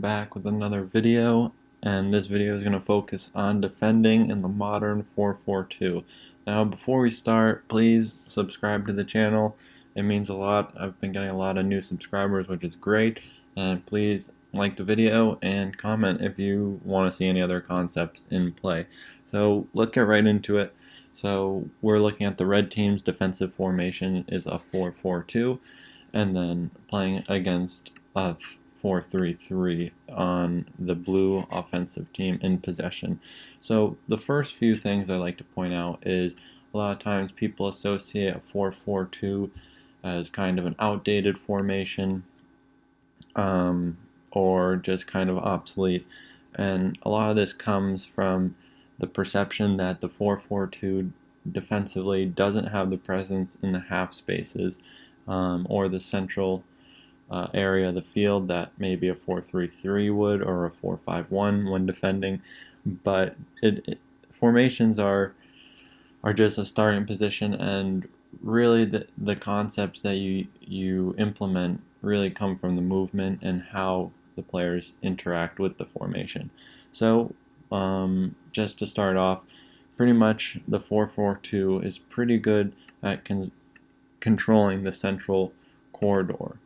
back with another video, and this video is going to focus on defending in the modern 4-4-2. Now, before we start, please subscribe to the channel. It means a lot. I've been getting a lot of new subscribers, which is great. And please like the video and comment if you want to see any other concepts in play. So let's get right into it. So we're looking at the red team's defensive formation is a 4-4-2, and then playing against a 4-3-3 on the blue offensive team in possession. So the first few things I like to point out is a lot of times people associate a 4-4-2 as kind of an outdated formation, or just kind of obsolete. And a lot of this comes from the perception that the 4-4-2 defensively doesn't have the presence in the half spaces or the central area of the field that maybe a 4-3-3 would, or a 4-5-1 when defending. But formations are just a starting position, and really the concepts that you implement really come from the movement and how the players interact with the formation. So just to start off, pretty much the 4-4-2 is pretty good at controlling the central corridor.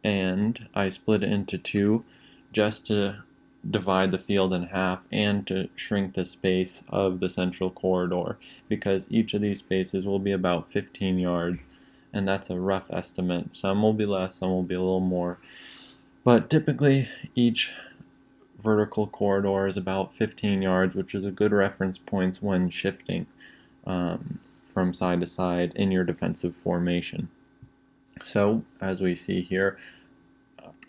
And I split it into two just to divide the field in half and to shrink the space of the central corridor, because each of these spaces will be about 15 yards, and that's a rough estimate. Some will be less, some will be a little more, but typically each vertical corridor is about 15 yards, which is a good reference point when shifting from side to side in your defensive formation. So as we see here,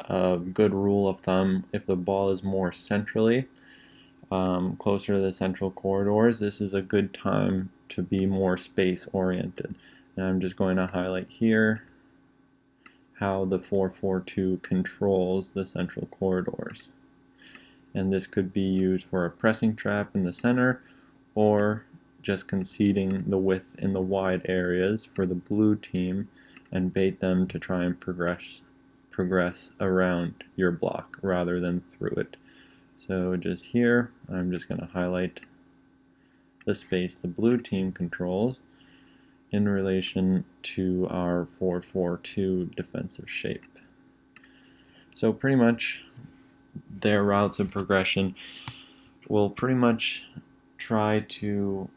a good rule of thumb, if the ball is more centrally, closer to the central corridors, this is a good time to be more space oriented. And I'm just going to highlight here how the 4-4-2 controls the central corridors. And this could be used for a pressing trap in the center, or just conceding the width in the wide areas for the blue team and bait them to try and progress around your block rather than through it. So just here, I'm just going to highlight the space the blue team controls in relation to our 4-4-2 defensive shape. So pretty much their routes of progression will pretty much try to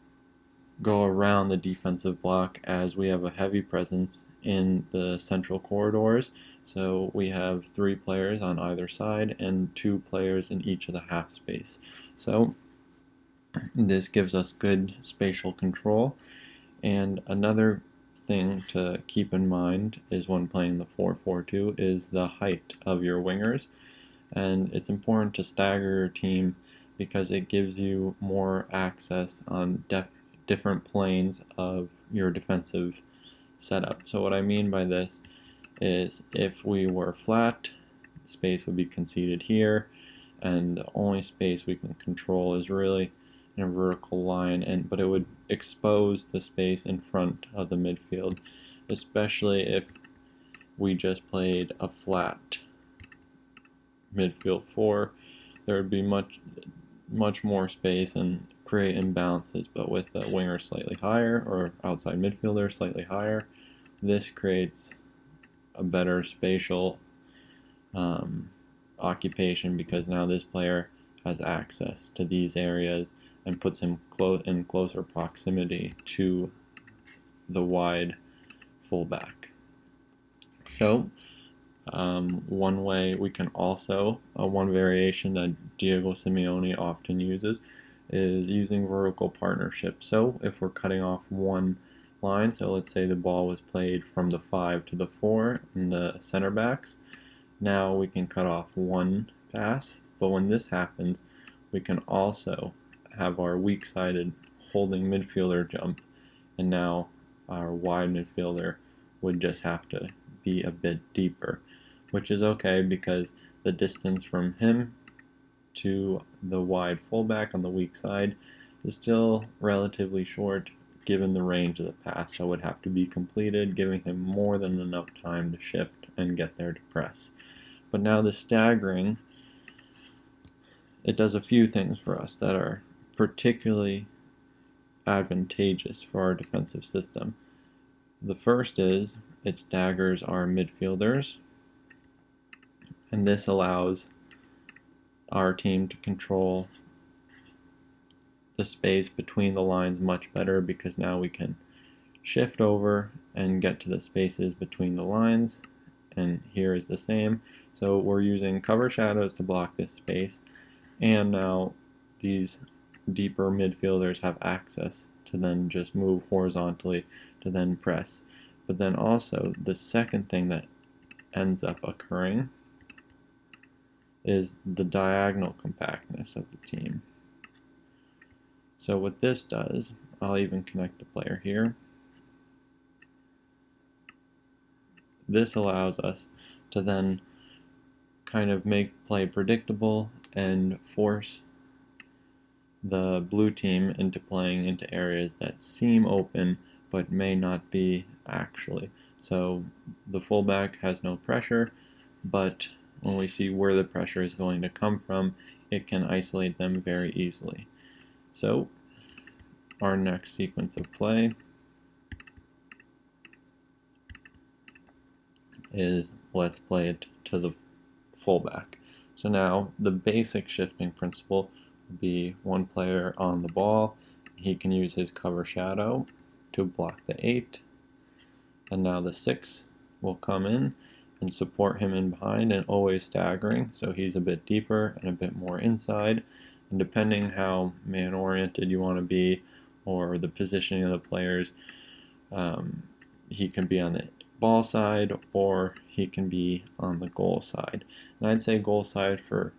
go around the defensive block, as we have a heavy presence in the central corridors. So we have 3 players on either side and 2 players in each of the half space. So this gives us good spatial control. And another thing to keep in mind is when playing the 4-4-2 is the height of your wingers. And it's important to stagger your team because it gives you more access on different planes of your defensive setup. So what I mean by this is, if we were flat, space would be conceded here, and the only space we can control is really in a vertical line, but it would expose the space in front of the midfield, especially if we just played a flat midfield 4. There would be much more space and create imbalances. But with the winger slightly higher, or outside midfielder slightly higher, this creates a better spatial occupation, because now this player has access to these areas and puts him in closer proximity to the wide fullback. So one way we can also, one variation that Diego Simeone often uses, is using vertical partnerships. So if we're cutting off one line, so let's say the ball was played from the 5 to the 4 in the center backs, now we can cut off one pass. But when this happens, we can also have our weak-sided holding midfielder jump, and now our wide midfielder would just have to be a bit deeper, which is okay because the distance from him to the wide fullback on the weak side is still relatively short given the range of the pass that would have to be completed, giving him more than enough time to shift and get there to press. But now the staggering it does a few things for us that are particularly advantageous for our defensive system. The first is it staggers our midfielders, and this allows our team to control the space between the lines much better, because now we can shift over and get to the spaces between the lines, and here is the same. So we're using cover shadows to block this space, and now these deeper midfielders have access to then just move horizontally to then press. But then also the second thing that ends up occurring is the diagonal compactness of the team. So what this does, I'll even connect a player here. This allows us to then kind of make play predictable and force the blue team into playing into areas that seem open but may not be actually. So the fullback has no pressure, but when we see where the pressure is going to come from, it can isolate them very easily. So our next sequence of play is let's play it to the fullback. So now the basic shifting principle would be one player on the ball. He can use his cover shadow to block the 8, and now the 6 will come in and support him in behind, and always staggering, so he's a bit deeper and a bit more inside. And depending how man-oriented you want to be, or the positioning of the players, he can be on the ball side or he can be on the goal side. And I'd say goal side for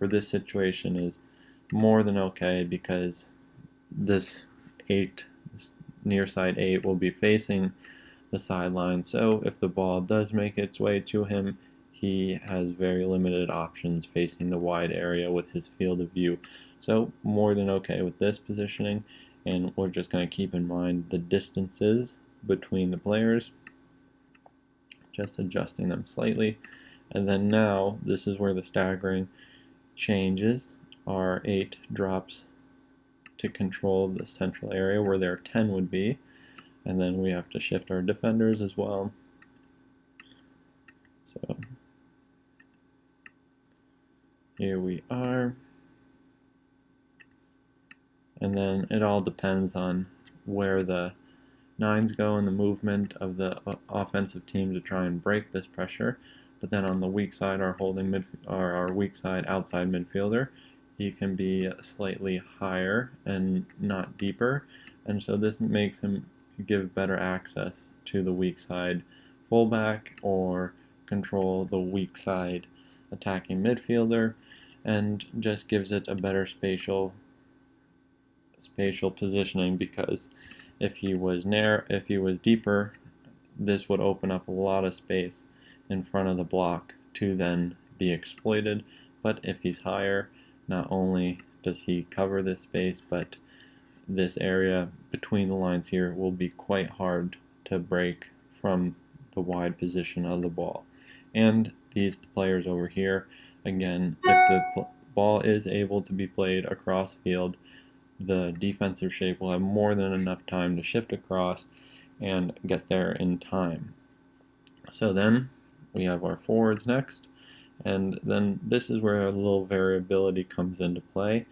this situation is more than okay, because this near side 8 will be facing the sideline, so if the ball does make its way to him, he has very limited options facing the wide area with his field of view. So more than okay with this positioning, and we're just going to keep in mind the distances between the players, just adjusting them slightly. And then now this is where the staggering changes. Our 8 drops to control the central area where their 10 would be, and then we have to shift our defenders as well. So here we are. And then it all depends on where the 9s go in the movement of the offensive team to try and break this pressure. But then on the weak side, our weak side outside midfielder, he can be slightly higher and not deeper, and so this makes him give better access to the weak side fullback or control the weak side attacking midfielder, and just gives it a better spatial positioning, because if he was deeper, this would open up a lot of space in front of the block to then be exploited. But if he's higher, not only does he cover this space, but this area between the lines here will be quite hard to break from the wide position of the ball. And these players over here, again, if the ball is able to be played across field, the defensive shape will have more than enough time to shift across and get there in time. So then we have our forwards next, and then this is where a little variability comes into play.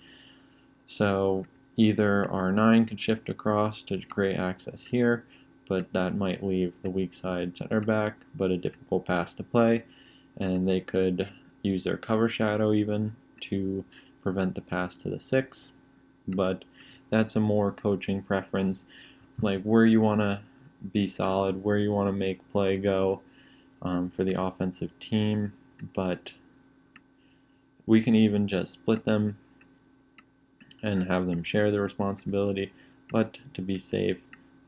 So either our 9 can shift across to create access here, but that might leave the weak side center back but a difficult pass to play, and they could use their cover shadow even to prevent the pass to the 6. But that's a more coaching preference, like where you want to be solid, where you want to make play go for the offensive team. But we can even just split them and have them share the responsibility. But to be safe,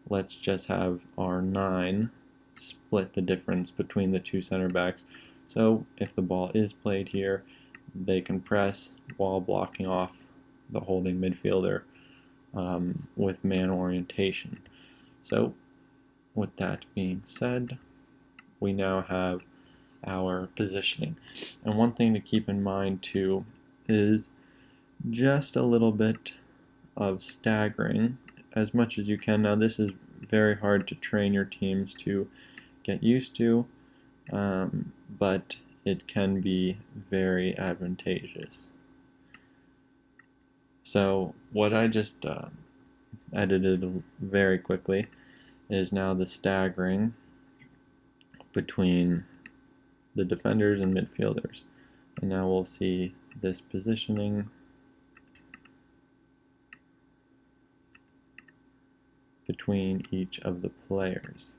let's just have our 9 split the difference between the 2 center backs. So if the ball is played here, they can press while blocking off the holding midfielder with man orientation. So with that being said, we now have our positioning. And one thing to keep in mind too is just a little bit of staggering as much as you can. Now this is very hard to train your teams to get used to, but it can be very advantageous. So what I just edited very quickly is now the staggering between the defenders and midfielders. And now we'll see this positioning between each of the players.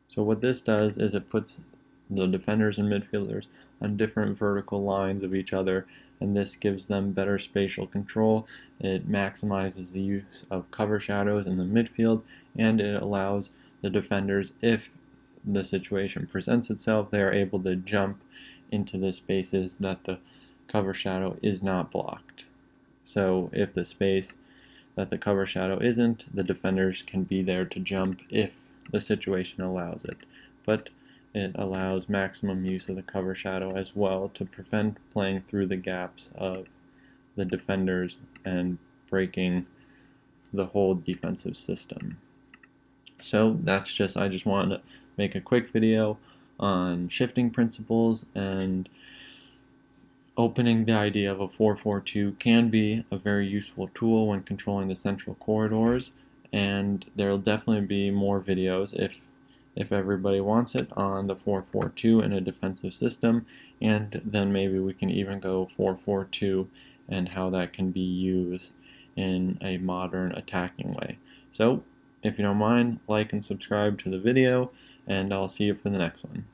So what this does is it puts the defenders and midfielders on different vertical lines of each other, and this gives them better spatial control. It maximizes the use of cover shadows in the midfield, and it allows the defenders, if the situation presents itself, they are able to jump into the spaces that the cover shadow is not blocked. So if the space that the cover shadow isn't, the defenders can be there to jump if the situation allows it. But it allows maximum use of the cover shadow as well to prevent playing through the gaps of the defenders and breaking the whole defensive system. So that's I just wanted to make a quick video on shifting principles, and opening the idea of a 4-4-2 can be a very useful tool when controlling the central corridors, and there will definitely be more videos if everybody wants it on the 4-4-2 in a defensive system, and then maybe we can even go 4-4-2 and how that can be used in a modern attacking way. So if you don't mind, like and subscribe to the video, and I'll see you for the next one.